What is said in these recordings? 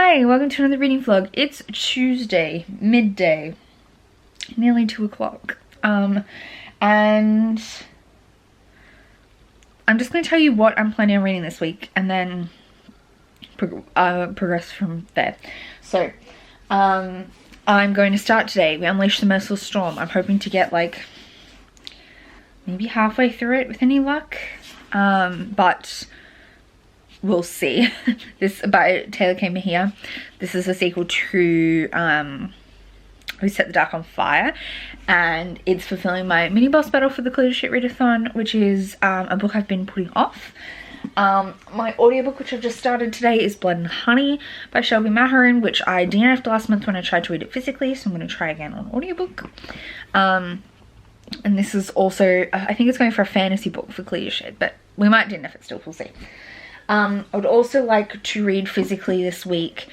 Hi, welcome to another reading vlog. It's Tuesday, midday, nearly 2 o'clock. And I'm just going to tell you what I'm planning on reading this week and then progress from there. So, I'm going to start today. We Unleash the Merciless Storm. I'm hoping to get like maybe halfway through it with any luck. But we'll see. This by Taylor K. Mejia. This is a sequel to Who Set the Dark on Fire, and it's fulfilling my mini boss battle for the Clear Shit Readathon, which is a book I've been putting off. My audiobook, which I've just started today, is Blood and Honey by Shelby Maharin, which I DNF'd last month when I tried to read it physically, so I'm going to try again on audiobook. And this is also, I think it's going for a fantasy book for Clear Shit, but we might DNF it still, we'll see. I would also like to read physically this week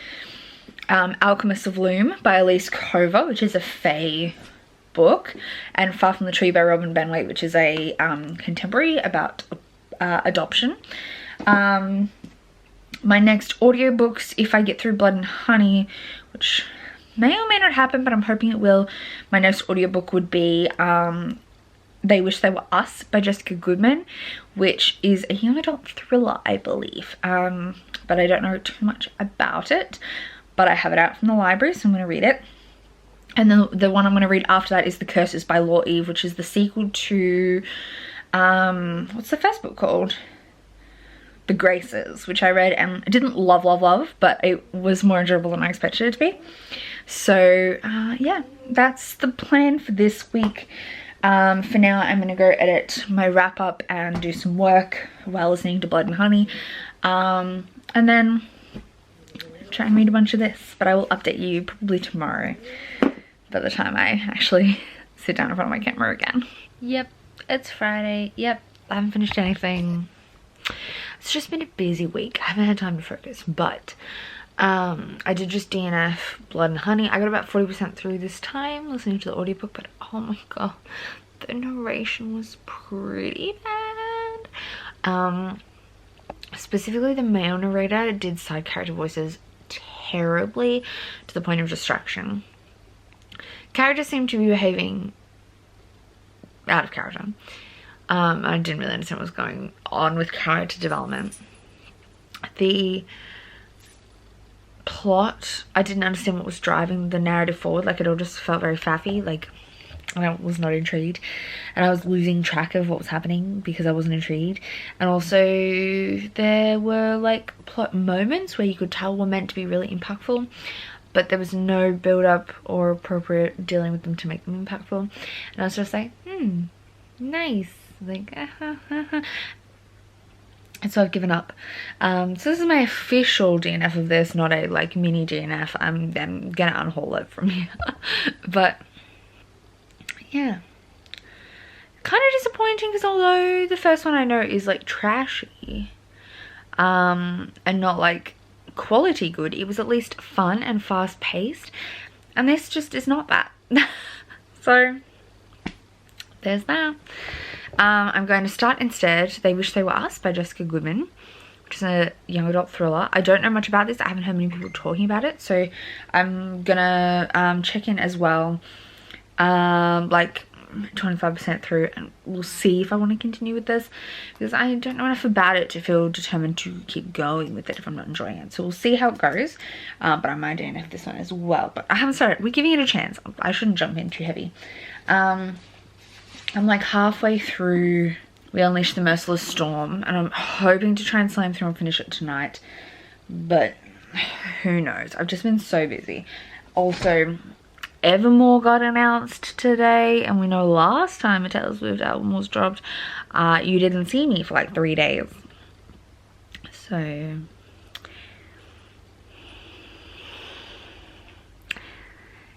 Alchemist of Loom by Elise Kova, which is a fae book, and Far From the Tree by Robin Benway, which is a contemporary about adoption. My next audiobooks, if I get through Blood and Honey, which may or may not happen, but I'm hoping it will, my next audiobook would be They Wish They Were Us by Jessica Goodman, which is a young adult thriller, I believe. But I don't know too much about it, but I have it out from the library, so I'm going to read it. And then the one I'm going to read after that is The Curses by Law Eve, which is the sequel to, what's the first book called? The Graces, which I read and I didn't love, but it was more enjoyable than I expected it to be. So, yeah, that's the plan for this week. For now, I'm going to go edit my wrap up and do some work while listening to Blood and Honey. And then try and read a bunch of this, but I will update you probably tomorrow by the time I actually sit down in front of my camera again. Yep, it's Friday. Yep, I haven't finished anything. It's just been a busy week. I haven't had time to focus, but I did just DNF Blood and Honey. I got about 40% through this time listening to the audiobook, but oh my god, the narration was pretty bad. Specifically the male narrator did side character voices terribly to the point of distraction. Characters seemed to be behaving out of character. I didn't really understand what was going on with character development. The plot, I didn't understand what was driving the narrative forward. Like, it all just felt very faffy. Like, I was not intrigued, and I was losing track of what was happening because I wasn't intrigued. And also there were like plot moments where you could tell were meant to be really impactful, but there was no build up or appropriate dealing with them to make them impactful. And I was just like, nice, like and so I've given up. So this is my official DNF of this, not a like mini DNF. I'm then gonna unhaul it from here. But yeah, kind of disappointing because although the first one I know is like trashy and not like quality good, it was at least fun and fast paced, and this just is not that. So there's that. I'm going to start instead They Wish They Were Us by Jessica Goodman, which is a young adult thriller. I don't know much about this. I haven't heard many people talking about it, so I'm gonna check in as well, like 25% through, and we'll see if I want to continue with this, because I don't know enough about it to feel determined to keep going with it if I'm not enjoying it. So we'll see how it goes, but I might DNF this one as well. But I haven't started. We're giving it a chance. I shouldn't jump in too heavy. I'm like halfway through We Unleash the Merciless Storm, and I'm hoping to try and slam through and finish it tonight, but who knows. I've just been so busy. Also, Evermore got announced today, and we know last time a Taylor Swift album was dropped, You Didn't See Me for like 3 days. So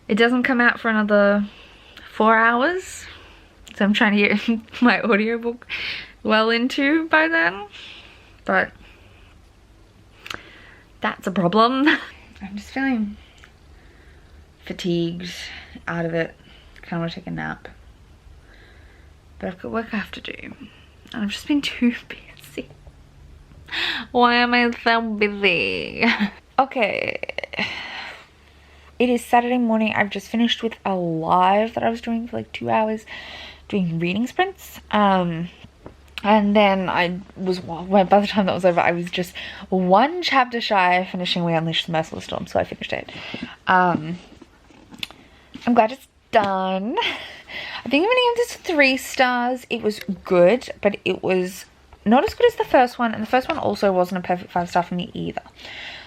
it doesn't come out for another 4 hours. So I'm trying to get my audiobook well into by then, but that's a problem. I'm just feeling fatigued, out of it, kind of want to take a nap, but I've got work I have to do, and I've just been too busy. Why am I so busy? Okay, it is Saturday morning. I've just finished with a live that I was doing for like 2 hours, doing reading sprints. And then by the time that was over, I was just one chapter shy of finishing We Unleash the Merciless Storm, so I finished it. I'm glad it's done. I think I'm gonna give this 3 stars. It was good, but it was not as good as the first one, and the first one also wasn't a perfect 5-star for me either.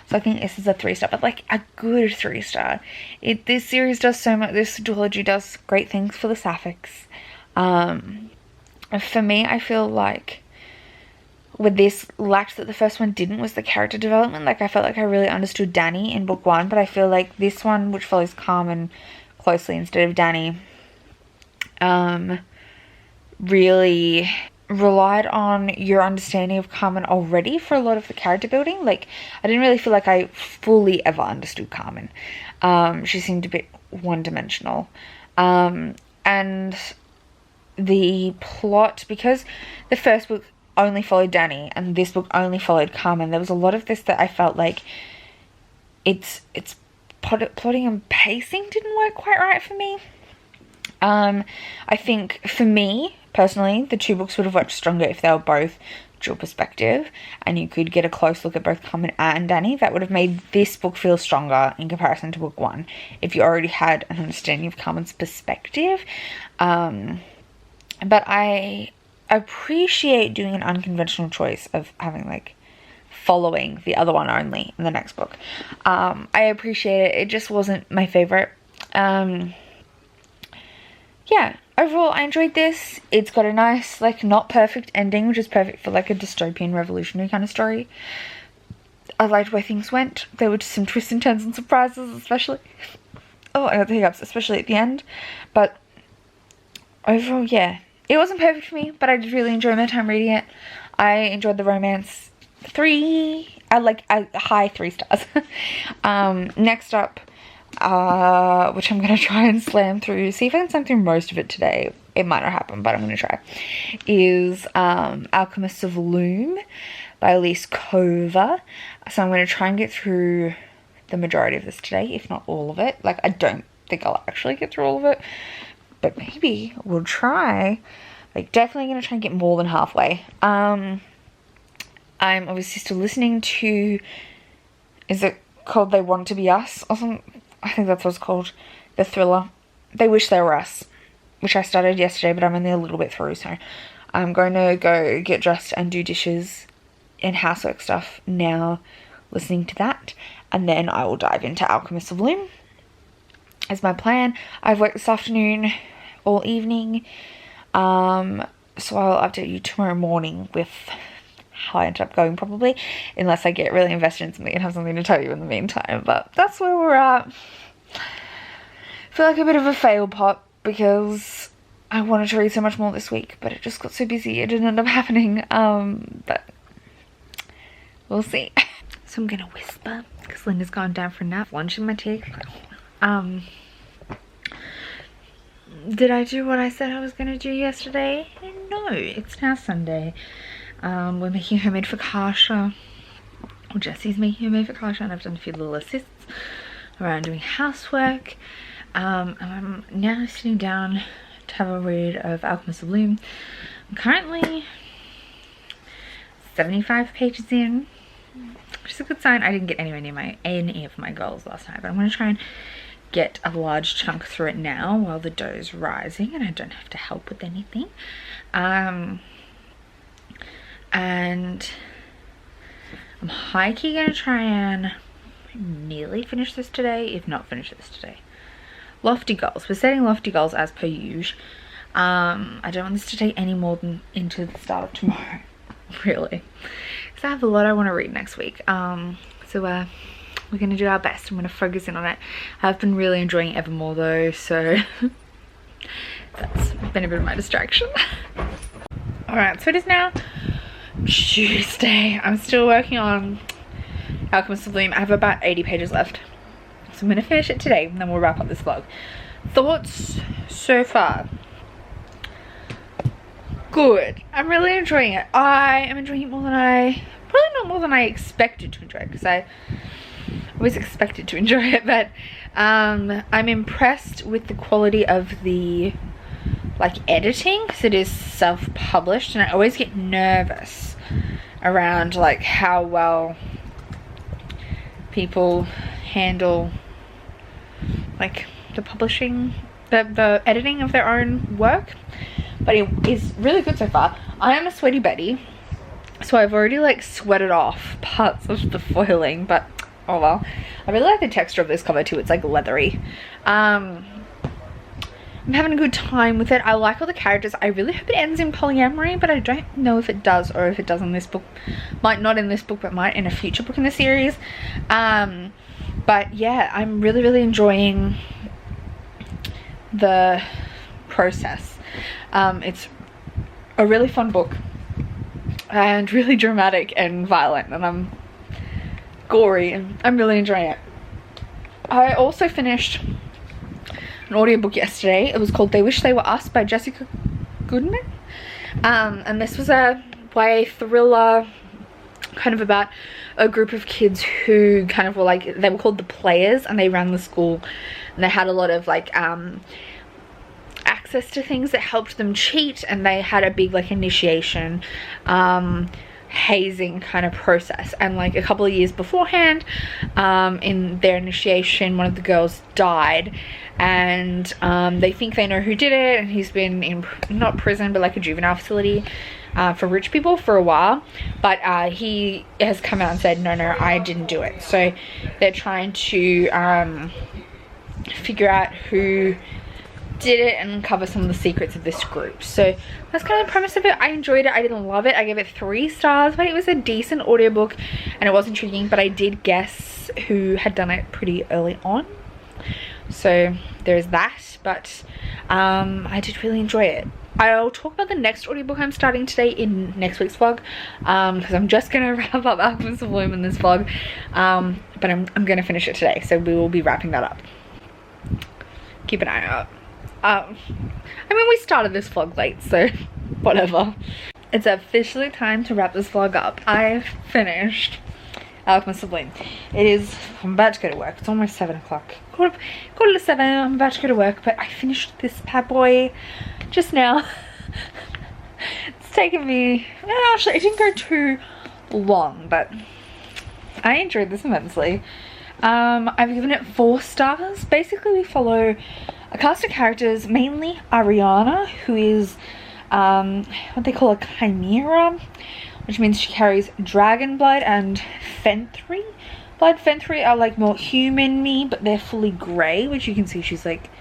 So I think this is a 3-star, but like a good 3-star. This series does so much. This duology does great things for the sapphics. For me, I feel like with this lacked that the first one didn't was the character development. Like, I felt like I really understood Danny in book 1, but I feel like this one, which follows Carmen closely instead of Danny, really relied on your understanding of Carmen already for a lot of the character building. Like, I didn't really feel like I fully ever understood Carmen. She seemed a bit one-dimensional. And the plot, because the first book only followed Danny and this book only followed Carmen, there was a lot of this that I felt like it's plotting and pacing didn't work quite right for me. I think for me personally, the 2 books would have worked stronger if they were both dual perspective and you could get a close look at both Carmen and Danny. That would have made this book feel stronger in comparison to book 1 if you already had an understanding of Carmen's perspective. But I appreciate doing an unconventional choice of having like following the other one only in the next book. I appreciate it. It just wasn't my favorite. Yeah, overall I enjoyed this. It's got a nice, like, not perfect ending, which is perfect for like a dystopian revolutionary kind of story. I liked where things went. There were just some twists and turns and surprises, especially I got the hiccups, especially at the end. But overall, yeah, it wasn't perfect for me, but I did really enjoy my time reading it. I enjoyed the romance. A high 3 stars. Next up, which I'm going to try and slam through, see if I can slam through most of it today. It might not happen, but I'm going to try. Is Alchemists of Loom by Elise Kova. So I'm going to try and get through the majority of this today, if not all of it. Like, I don't think I'll actually get through all of it, but maybe we'll try. Like, definitely going to try and get more than halfway. I'm obviously still listening to, is it called They Want to Be Us or something? I think that's what it's called, the thriller They Wish They Were Us, which I started yesterday, but I'm only a little bit through, so I'm going to go get dressed and do dishes and housework stuff now, listening to that, and then I will dive into Alchemists of Loom as my plan. I've worked this afternoon all evening, so I'll update you tomorrow morning with how I end up going, probably, unless I get really invested in something and have something to tell you in the meantime. But that's where we're at. I feel like a bit of a fail pot because I wanted to read so much more this week, but it just got so busy it didn't end up happening. But we'll see. So I'm gonna whisper because Linda's gone down for a nap. Lunch in my teeth. Did I do what I said I was gonna do yesterday? No, it's now Sunday. We're making homemade focaccia, or Jesse's making homemade focaccia, and I've done a few little assists around doing housework. I'm now sitting down to have a read of Alchemist of Loom. I'm currently 75 pages in, which is a good sign. I didn't get anywhere near any of my goals last night, but I'm going to try and get a large chunk through it now while the dough's rising and I don't have to help with anything. And I'm high-key gonna try and nearly finish this today, if not finish this today. Lofty goals. We're setting lofty goals as per usual. I don't want this to take any more than into the start of tomorrow, really, because I have a lot I want to read next week. So we're gonna do our best. I'm gonna focus in on it. I've been really enjoying Evermore though, so that's been a bit of my distraction. Alright, so it is now Tuesday. I'm still working on Alchemist of Loom. I have about 80 pages left, so I'm going to finish it today and then we'll wrap up this vlog. Thoughts so far? Good. I'm really enjoying it. I am enjoying it more than probably not more than I expected to enjoy, because always expected to enjoy it, but I'm impressed with the quality of the like editing, because it is self-published, and I always get nervous around like how well people handle like the publishing, the editing of their own work. But it is really good so far. I am a sweaty Betty, so I've already like sweated off parts of the foiling, but oh well. I really like the texture of this cover too. It's like leathery. I'm having a good time with it. I like all the characters. I really hope it ends in polyamory, but I don't know if it does, or if it does in this book. Might not in this book, but might in a future book in the series. But yeah, I'm really enjoying the process. It's a really fun book and really dramatic and violent, and I'm gory, and I'm really enjoying it. I also finished an audiobook yesterday. It was called They Wish They Were Us by Jessica Goodman, and this was a YA thriller kind of about a group of kids who kind of were like, they were called the Players, and they ran the school, and they had a lot of like access to things that helped them cheat, and they had a big like initiation hazing kind of process. And like a couple of years beforehand, in their initiation, one of the girls died, and they think they know who did it, and he's been in not prison but like a juvenile facility for rich people for a while, but he has come out and said no, I didn't do it. So they're trying to figure out who did it and uncover some of the secrets of this group. So that's kind of the premise of it. I enjoyed it. I didn't love it. I gave it 3 stars, but it was a decent audiobook and it was intriguing, but I did guess who had done it pretty early on, so there's that. But I did really enjoy it. I'll talk about the next audiobook I'm starting today in next week's vlog, because I'm just gonna wrap up Alchemist of Bloom in this vlog, but I'm gonna finish it today, so we will be wrapping that up. Keep an eye out. I mean, we started this vlog late, so whatever. It's officially time to wrap this vlog up. I've finished Alchemist of Bloom. I'm about to go to work. It's almost 7 o'clock. Quarter to 7, I'm about to go to work, but I finished this bad boy just now. It's taken me, actually it didn't go too long, but I enjoyed this immensely. I've given it 4 stars. Basically we follow a cast of characters, mainly Ariana, who is what they call a chimera, which means she carries dragon blood and Fentry blood. Fentry are like more human-y, but they're fully grey, which you can see she's like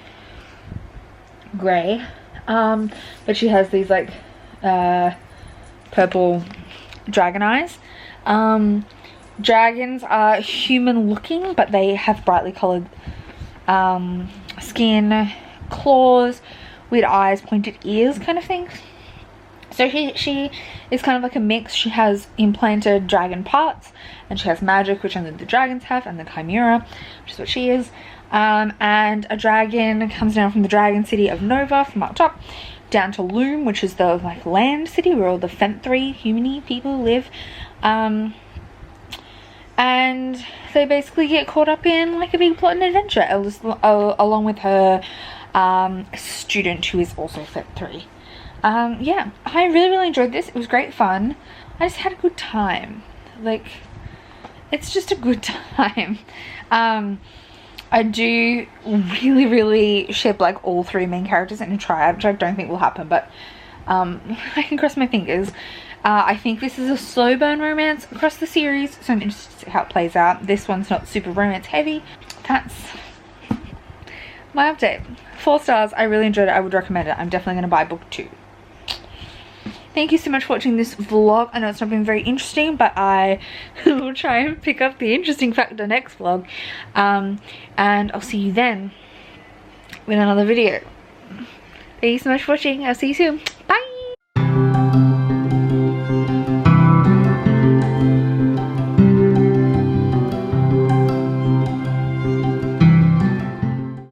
grey. But she has these like purple dragon eyes. Dragons are human looking, but they have brightly coloured skin, claws, weird eyes, pointed ears kind of thing. So she is kind of like a mix. She has implanted dragon parts, and she has magic, which only the dragons have, and the chimera, which is what she is. And a dragon comes down from the dragon city of Nova, from up top, down to Loom, which is the like land city where all the Fentry human-y people live. And they basically get caught up in like a big plot and adventure, along with her student who is also Fentry. Yeah, I really enjoyed this. It was great fun. I just had a good time. Like, it's just a good time. I do really ship like all 3 main characters in a triad, which I don't think will happen, but I can cross my fingers. I think this is a slow burn romance across the series, so I'm interested to see how it plays out. This one's not super romance heavy. That's my update. 4 stars. I really enjoyed it. I would recommend it. I'm definitely going to buy book 2. Thank you so much for watching this vlog. I know it's not been very interesting, but I will try and pick up the interesting factor next vlog. And I'll see you then with another video. Thank you so much for watching. I'll see you soon.